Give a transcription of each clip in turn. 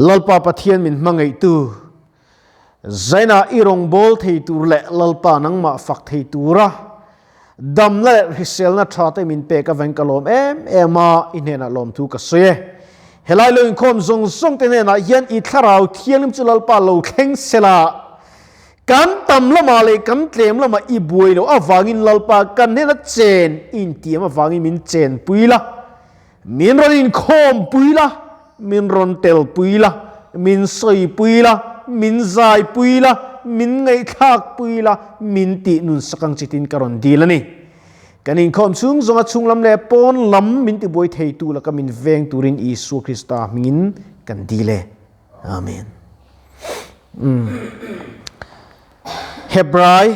lalpa pathian min mangai tu zaina irong bol thei tur le lalpa nangma fak thei tura dam le risel na thate min pe ka venkalom ema inena lom thu ka se helai lo khom zong zong te na yan I tharau thialim chu lalpa lo thleng sela kan tam lama le kan tlem lama I buai lo awangin lalpa kan ne na chen in tiam awangin min chen puila min ron in khom puila min ron tel puila min soi puila min zai puila min ngai thak puila min ti nun sakang chitin karon dilani kanin khom chung zonga chunglam le pon lam min ti boy thei tu la kamin veng turin Isu Krista min kan dile amen Hebrai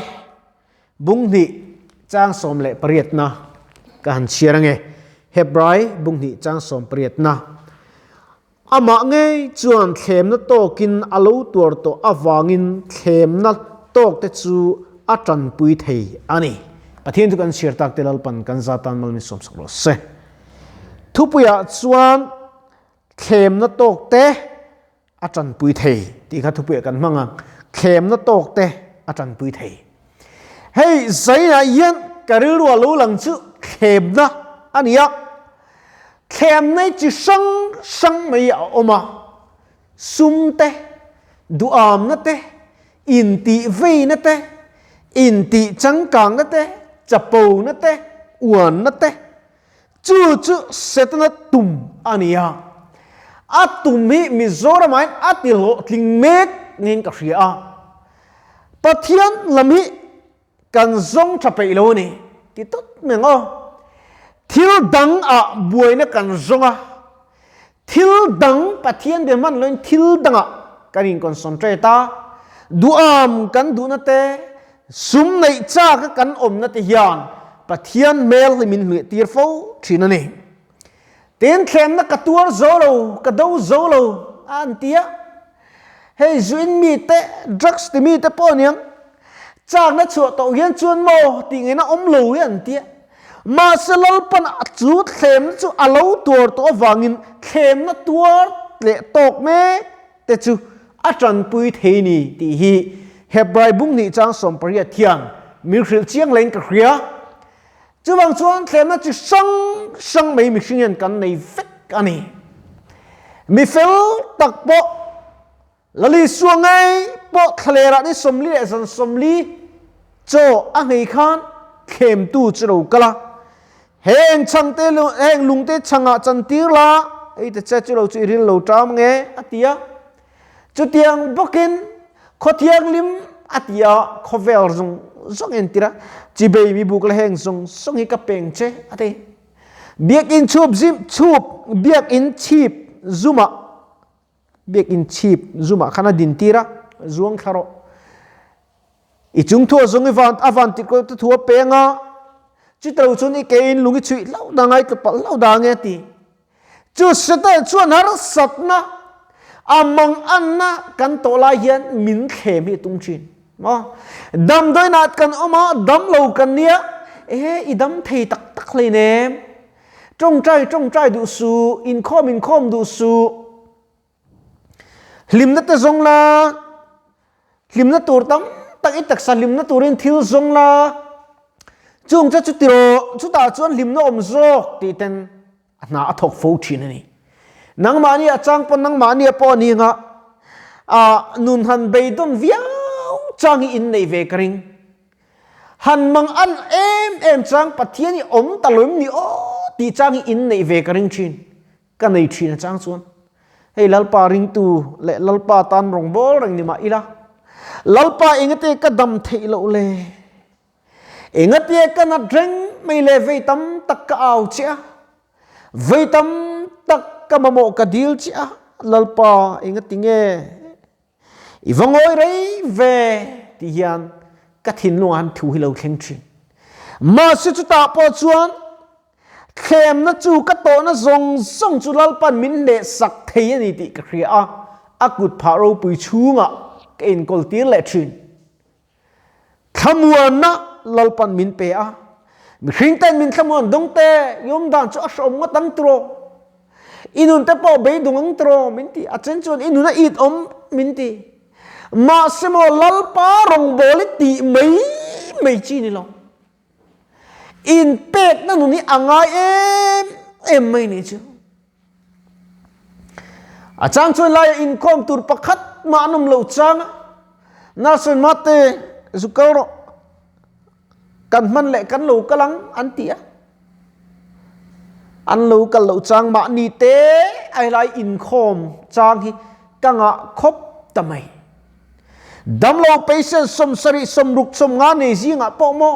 bung ni chang som le pariatna kan chiarange Hebrai bung ni chang som pariatna ama nge chuan thlem na tokin alo tur to awangin thlem na tok te chu atran pui thei ani pathian tu kan shir tak telal pan kan zatan mal mi som saklo se thupuya chuan thlem na tok te atran pui thei ti kha thupuya kan manga thlem na tok te atran pui thei hei zaina yan karil wa lo lang chu thlem na ania thlem nei chi sang mai a oma sum te duam na te in ti vei na te in ti chang kang na te chapo na te uan na te chu set na tum ania atum mi mizoramai atilo tling mek nin ka ria pathian lami kan zong thapei lo ni ti tot mengo thil dang a buaina kan zonga thil dang pathian de man loin thil danga kanin concentrate duam kan du na te sum nei cha ka kan om na te hian pathian mel min hle tir fo thina ni ten khem na katuar zolo kado zolo antia hey zuin mi te drugs te mi te poniang chak na chu to hian chuan mo ting na om lo hian tia ma selal pan chu khem chu alo tur to wangin khem na tur le tok me te chu atran pui theini ti hi Hebrai bung ni chang som paria thian milkhil chiang leng ka khria chuwang chuan khem na chu sang mai mi hringen kan nei vek ani mi fel tak po lali suangai po khlera ni somli san somli cho a ngei khan khem tu chro kala heng chang te lu heng lung te changa chan tir la ei te cha chu lo chu rin lo tram nge atia chu tiang bokin khothiang lim atia khovel zong entira chi baby buk la heng song hi ka peng che ate biak in chup zim chup biak in chip zuma biak in chip zuma khana din tira zuang kharo ichung tho zong avan ti ko tu thua penga chu tro chun I ke in lungi chui lau dangai ka pal lau dange ti chu seta chuan har satna amang anna kan to la hian min khem hi tung chin mo dam doi nat kan oma dam lo kan nia I dam thei tak le ne trong trai du su in khom du su lim na te zong la lim na tur tam tak I tak sa lim na turin thil zong la chung cha chu tiro chu ta chuan lim na om zok ti ten na athok fo thin ani nang mani a chang pon nang mani a po ni nga nun han beidon viau chang in nei ve kring han mang an em chang pathian I om talum ni o ti chang in nei ve kring chin ka nei thin chang chuan hei lalpa ring tu le lalpa tan rong bol rang ni ma ila lalpa engate ka dam thei lo le engate ka na dreng mai le ve tam tak ka au chia ve tam tak ka mamo ka dil chia lalpa engatinge ivangoi rei ve ti hian ka thin lo han thu hi lo thleng thin ma se chu ta po chuan khem na chu ka to na zong chu lalpan min le sak thei ani ti ka khria a kut pharo pui chunga ka in kol tir le thin khamuan na lalpan min pe a mi hring ten min khamuan dong te yom dan chu a som nga tang tro inun te po be dungang tro minti achen chuan inuna it om minti ma semo lalpa rong boliti mei chi ni lo in pek na nuni angai em mai ni chu achang chuan lai in kom tur pakhat ma anum lo changa na sun mate zukaro kan man le kan lo kalang antia an lo kal lo chang ma ni te ai lai in khom chang hi kanga khop tamai dam lo patient som sari som ruk som nga ne zinga po mo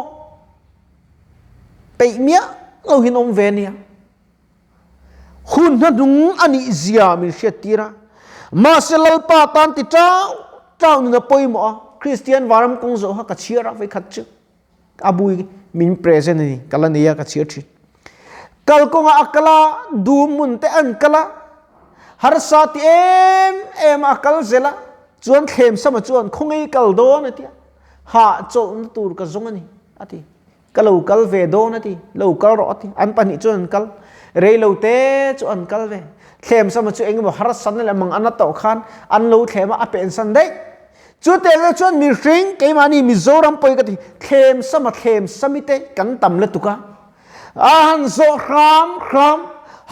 pe mia lo hin om venia hun na dung ani zia min shetira ma selal pa tan ti chau na poi mo Christian varam kong zo ha ka chira ve khat chu abui min present ni kalania ka chir thi kal ko nga akala du mun te an kala har sa ti em akal zela chuan khem sama chuan khongai kal do na ti ha chon tur ka zong ani ati kalau kal ve do na ti lo kal ro ti an pani chuan kal rei lo te chuan kal ve khem sama chu eng mo har san la mang ana to khan an lo khem a pen san dei chu te le chuan mi ring ke mani mizoram poi ka ti khem samite kan tam le tuka han zo khram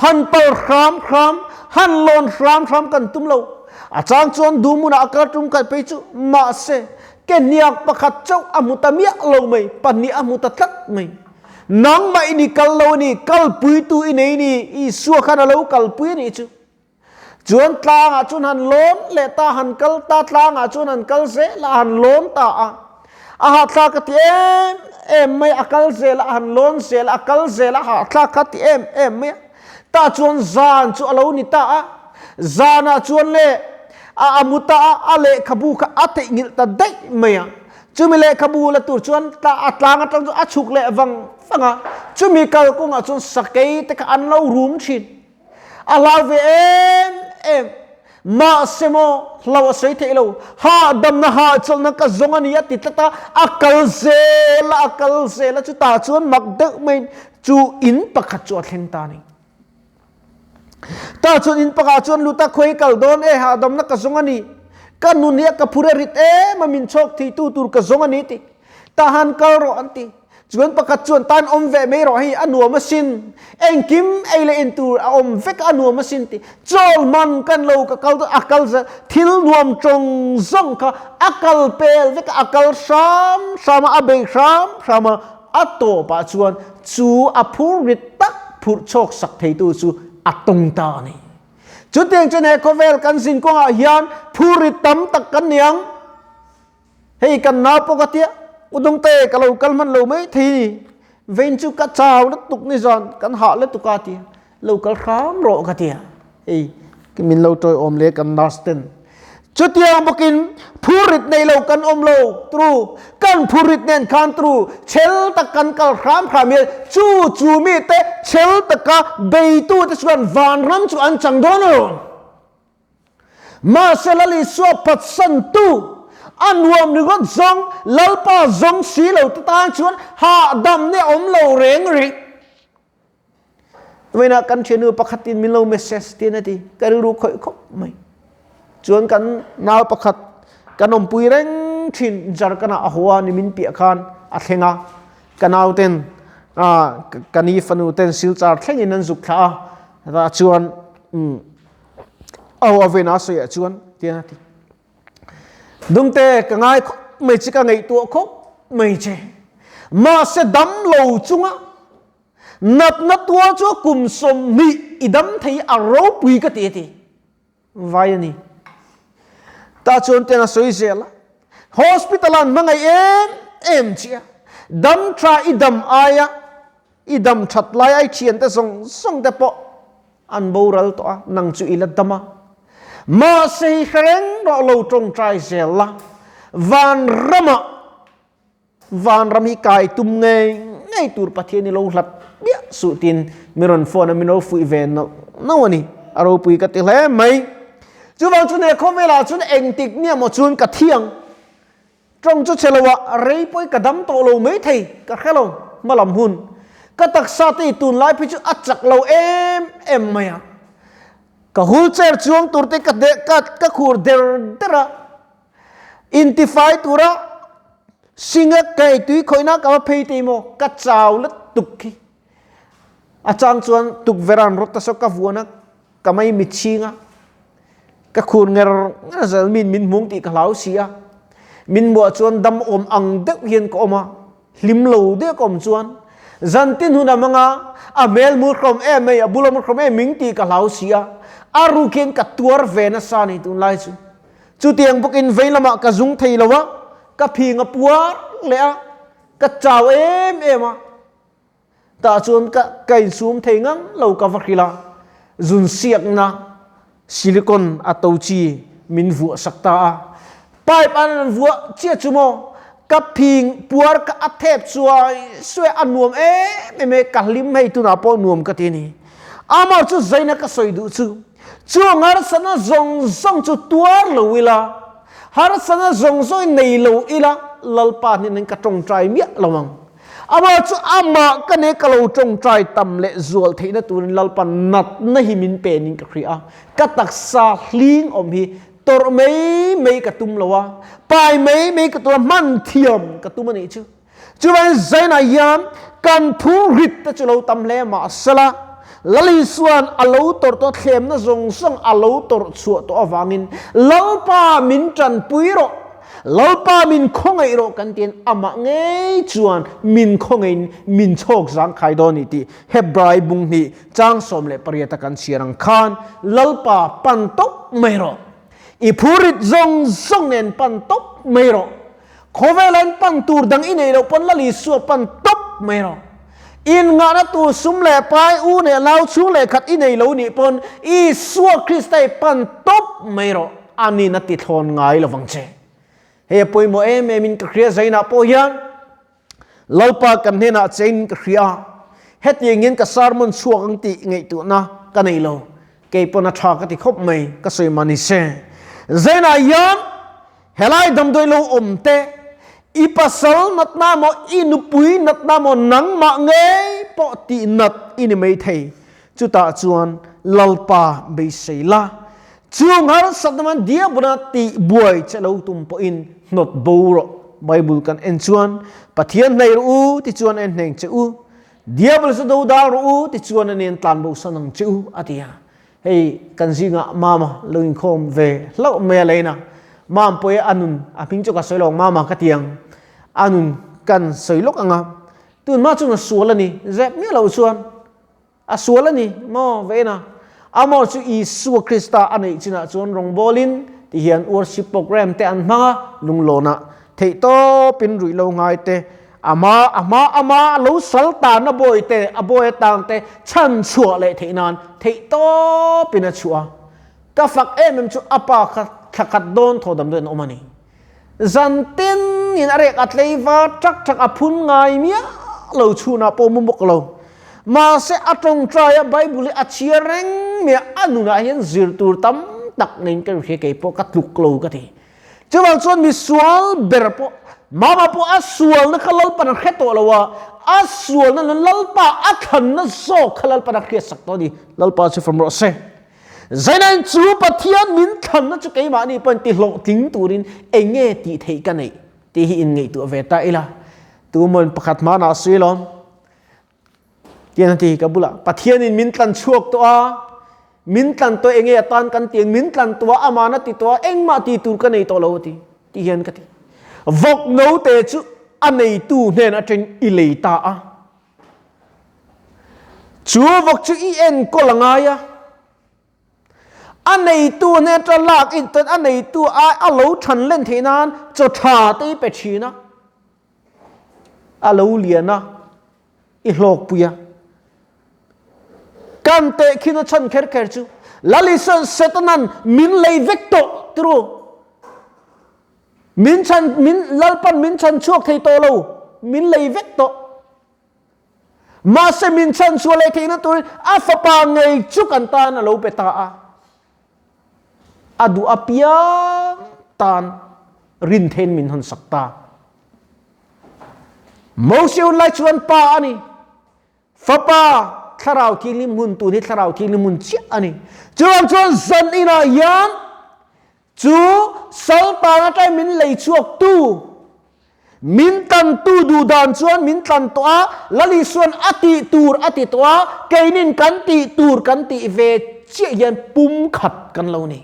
han por khram han lon khram kan tum lo achang chuan du mun akal tum ka pe chu ma se ke niak pakhat chau amutamia lo mai pani amuta tlat mai nang mai ni kal lo ni kal pui tu i nei ni i suwa khana lo kal pui ni chu chuan tlang a chun han lon le ta han kal ta tlang a chun han kal se la han lon ta a ha tla ka ti em mai akal se la han lon se la akal se la ha tla ka ti em mai ta chuan zan chu alo ni ta a zana chuan le a amuta a le khabu kha ate ngil ta dai mai chumi le khabu la tur chuan ta atlang atlang a chuk le wang fanga chumi kal ko nga chuan sakei te ka an lo room thin alave em ma semo lawa sei the lo ha dam na ha chal na ka zonga ni ati tata akal zela chu ta chuan mak de main chu in pakhat chu thleng ta ni ta chuan in pakha chuan luta khoi kal don ha dam na ka zonga ni kan nu nia ka phure rit ma min chok thi tu tur ka zonga ni ti ta han kal ro anti chuan pakhat chuan tan om ve me ro hi anu ma sin engkim eile in tur a om vek anu ma sin ti chol man kan lo ka kal akal za thil nuam chong zong kha akal pel vek akal sham abe sham ato pa chuan chu a phur rit tak phur chok sak thei tu chu atong ta ni chu tiang chen he kovel kan sin ko a hian phurit tam tak kan niang hei kan na pokatia udong te kalau kalman lo mai thi ven chu ka chaw na tuk ni zon kan ha le tuka ti lo kal kham ro ka ti ei ki min lo toy om le kan nasten chu tiang bokin phurit nei lo kan om lo tru kan phurit nen khan tru chel tak kan kal kham me chu mi te chel tak ka bei tu te chuan van ram chu an chang don ma selali so pat san tu anwam ni got zong lalpa zong si lo ta chuan ha dam ne om lo reng ri vena kan chenu pakhatin min lo message ti na ti karu khoi khop mai chuan kan nal pakhat kanom pui reng thin jar kana ahwa ni min pi khan a thenga kanau ten kani fanu ten silchar thlengin an zuk tha ta chuan avena so ya chuan ti na ti dung te ka ngai mai chi ka ngai tu khop mai che ma se dam lo chunga nat na tua chu kum som mi idam thei a ro pui ka ti vai ani ta chon te na soi zela hospital an mangai em chia dam tra idam aya idam that lai ai chien te song te po an boral to nang chu ila dama ma sei khreng ro lo trong trai zela van rami kai tum ngai tur pathian lo hlat bia su tin miron phone amino fui ven no ani aro pui ka te hle mai chu wang chu ne khomela chu eng tik nia mo chun ka thiang trong chu chelawa rei poi ka dam to lo mai thei ka khelo malam hun ka tak sa ti tun lai pi chu achak lo em maya ka wheelchair chuang turte ka de ka khur dera intify tura singa kai tui khoina ka phei te mo ka chaw la tuk ki achang chuan tuk veran rot ta so ka vuana ka mai mi chinga ka khur nger zal min mung ti ka lau sia min bo chuan dam om ang deuh hian ko oma lim lo de kom chuan zantin huna manga amel mur krom e me abulo mur krom e ming ti ka lau sia aru ken ka tuar vena sa ni tun lai chu tiang bukin veilama ka zung thei lawa ka phinga puar le a ka chaw em a ta chuan ka kai sum thei ngang lo ka vakhila zun siak na silicon atochi min vu sakta a pipe an vu chia chumo ka phing puar ka athep chuai swe anuam me kalim hei tuna po nuam ka ti ni ama chu zaina ka soidu chu ngar sana zong chu tuar lo wila har sana zong nei lo ila lalpa ni nen ka tong trai mia lawang ama chu ama ka ne ka lo tong trai tam le zual theina turin lalpa nat na himin pe nin ka khria ka taksa hling om hi tor mei ka tum lawa pai mei ka tor man thiam ka tum ani chu ban zaina yam kan thu rit ta chu lo tam le ma sala lali suan alo tor to thlem na zong song alo tor chu to awangin lalpa min tran puiro lalpa min khongai ro kan tin ama ngei chuan min khongai min chok jang khai doni ti hebrai bung ni chang som le pariata kan sirang khan lalpa pantok mero ipurit zong nen pantok mero khovelan pantur dang inei lo pon lali su pantok mero in nga na tu sum le pai u ne lau chu le khat inei lo ni pon i suwa kristai pantok mero ani na ti thon ngai lo wang che he poi mo min ka khria zaina po hian lalpa kan hena chen ka khria het yengin ka sarmon chuang ti ngei tu na ka nei lo ke pona tha ka ti khop mai ka soi mani se zaina yan helai dam doi lo omte ipasal natna mo inupui natna mo nang ma ngei po ti nat ini mai thei chuta chuan lalpa be seila chuang har sadman dia buna ti buai chalo tum po in not boro bible kan en chuan pathian nei ru ti chuan en heng chu dia bul su do da ru ti chuan anen tlan bo sanang chu atia hei kan zinga mama loin khom ve lo me leina mam poe anun aping chu ka soilong mama ka tiang anun kan soilok anga tun ma chu na sualani zep me lo chuan a sualani mo vena amo chu isu krista anei china chuan rong bolin ti hian worship program te an manga lunglona thei to pin rui lo ngai te ama lo sal ta na boy te aboy tang te chan chua le thei nan thei to pin a chua ka fak em chu apa khat don thodam den omani zantin in arek atleva chak apun ngai mia lo chuna po mumuk lo ma se atong traya bible achireng me anuna hian zirtur tam tak nen ka ri ke po katluk lo ka ti chuwang chuan mi sual ber po mama po asual na khalal pan kheto lawa asual na lalpa athan na zo khalal pan khe sak to di lalpa chu from ro se zainan chu pathian min than na chu ke ma ni pan ti lo ting turin enge ti thei ka nei ti hi in ngei tu veta ila tu mon pakhat ma na silon tian ti ka bula pathian in min tlan chuak to a min tlan to enge atan kan tiang min tlan to amana ti to engma ti tur ka nei to lo ti hian ka ti vok no te chu anei tu nen a tren ileita a chu vok chu i en ko langaya anei tu ne tra lak in tan anei tu a lo than len theinan cho tha te pe china a lo liana i hlok puya kan te khina chan kher chu lalison setanan min lei vekto tru min lalpan min chan chuak thei to lo min lei vekto ma se min chan chu le theina tu a fa pa ngei chu kan ta na lo pe ta a adu apia tan rin then min hon sakta mo siu lai chuan pa ani fa pa tharau ki lim hun tu ni tharau ki lim hun chi ani chuan zan ina yan chu sal pa na kai min lei chuak tu min tan tu du dan chuan min tan to a lali suan ati to a keinin kan ti tur kan ti ve chi yan pum khat kan lo ni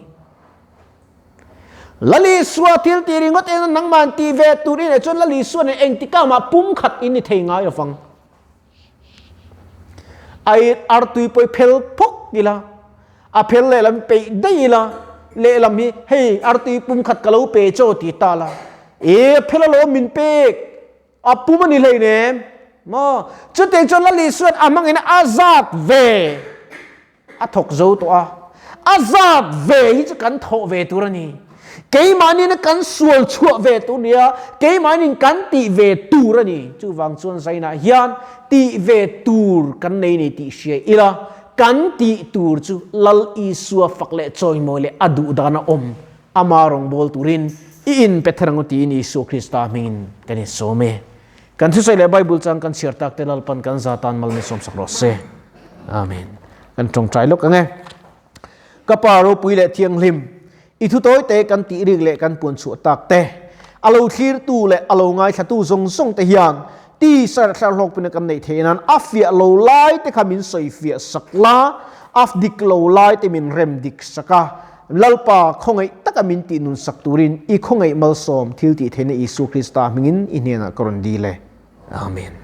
lali suwa til ti ringot en nang man ti ve tur ni chuan lali suan eng ti ka ma pum khat in ni thei ngai fang ai artui poi phel phok dila a phel le lam pe dai la le lam hi hey artui pum khat kalau pe cho ti ta la e phel lo min pe a pum ni le ne mo chu te chon la li suat amang ina azat ve a thok zo to a azat ve hi chu kan tho ve tu ra ni ke mani na kan sual chua ve tu nia ke mani kan ti ve tu ra ni chu wang chuan sai na hian ti ve tur kan nei ni ti she ila kan ti tur chu lal i suwa fakle choi mole adu dana om amarong bol turin in petharanguti ni Isu Krista min kani some kan thu sai le Bible chang kan share tak te lalpan kan zatan mal ni som sakro se amen kan tong trai lok ange kaparo puile thiang lim i thu toy te kan ti rig le kan pun chu tak te alo thlir tu le alo ngai thatu zong zong te hian ti sar thar lok pin kan nei thenan afia lo lai te khamin soi fia sakla af dik lo lai te min rem dik saka lalpa khongai takamin ti nun sakturin i khongai malsom thil ti thene Isu Krista mingin inena koron dile amen.